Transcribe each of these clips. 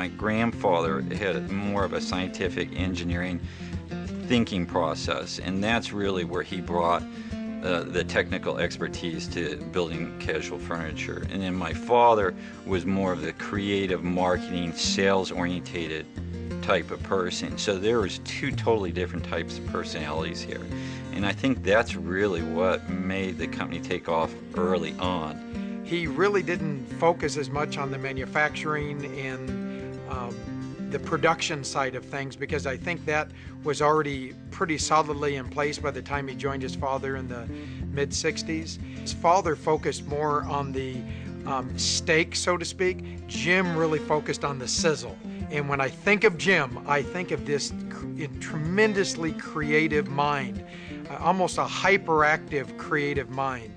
my grandfather had more of a scientific engineering thinking process, and that's really where he brought the technical expertise to building casual furniture. And then my father was more of the creative marketing, sales-orientated type of person. So there was two totally different types of personalities here. And I think that's really what made the company take off early on. He really didn't focus as much on the manufacturing and the production side of things, because I think that was already pretty solidly in place by the time he joined his father in the mid-60s. His father focused more on the steak, so to speak. Jim really focused on the sizzle. And when I think of Jim, I think of this tremendously creative mind, almost a hyperactive creative mind.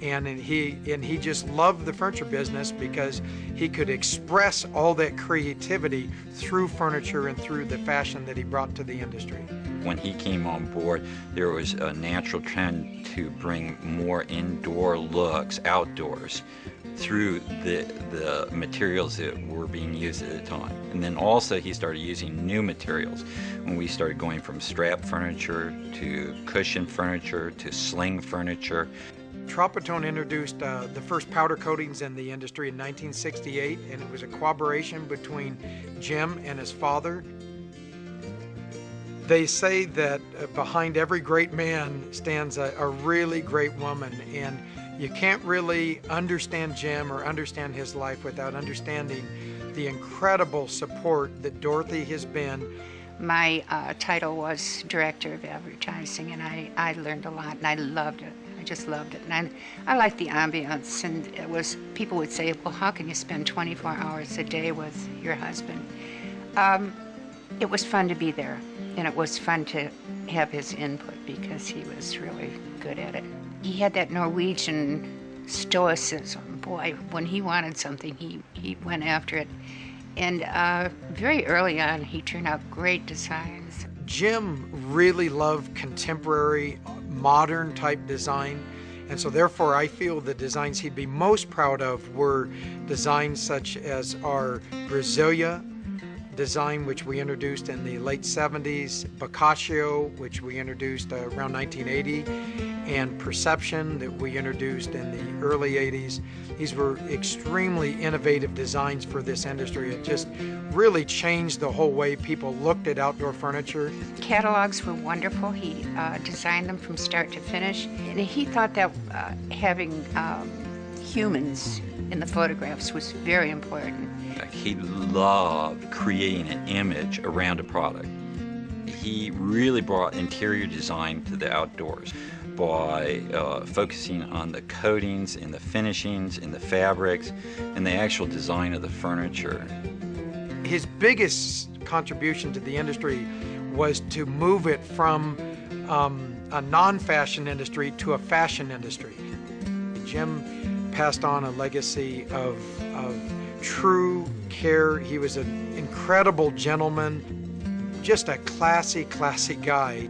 And he just loved the furniture business because he could express all that creativity through furniture and through the fashion that he brought to the industry. When he came on board, there was a natural trend to bring more indoor looks outdoors through the materials that were being used at the time. And then also he started using new materials when we started going from strap furniture to cushion furniture to sling furniture. Tropitone introduced the first powder coatings in the industry in 1968, and it was a collaboration between Jim and his father. They say that behind every great man stands a really great woman, and you can't really understand Jim or understand his life without understanding the incredible support that Dorothy has been. My title was Director of Advertising, and I learned a lot, and I loved it. I just loved it, and I liked the ambiance. And it was, people would say, well, how can you spend 24 hours a day with your husband? It was fun to be there, and it was fun to have his input because he was really good at it. He had that Norwegian stoicism. Boy, when he wanted something, he went after it. And very early on, he turned out great designs. Jim really loved contemporary, modern type design, and so therefore I feel the designs he'd be most proud of were designs such as our Brasilia design, which we introduced in the late 70s, Boccaccio, which we introduced around 1980, and Perception that we introduced in the early 80s. These were extremely innovative designs for this industry. It just really changed the whole way people looked at outdoor furniture. Catalogs were wonderful. He designed them from start to finish, and he thought that having humans in the photographs was very important. He loved creating an image around a product. He really brought interior design to the outdoors by focusing on the coatings and the finishings and the fabrics and the actual design of the furniture. His biggest contribution to the industry was to move it from a non-fashion industry to a fashion industry. Jim passed on a legacy of true care. He was an incredible gentleman, just a classy, classy guy.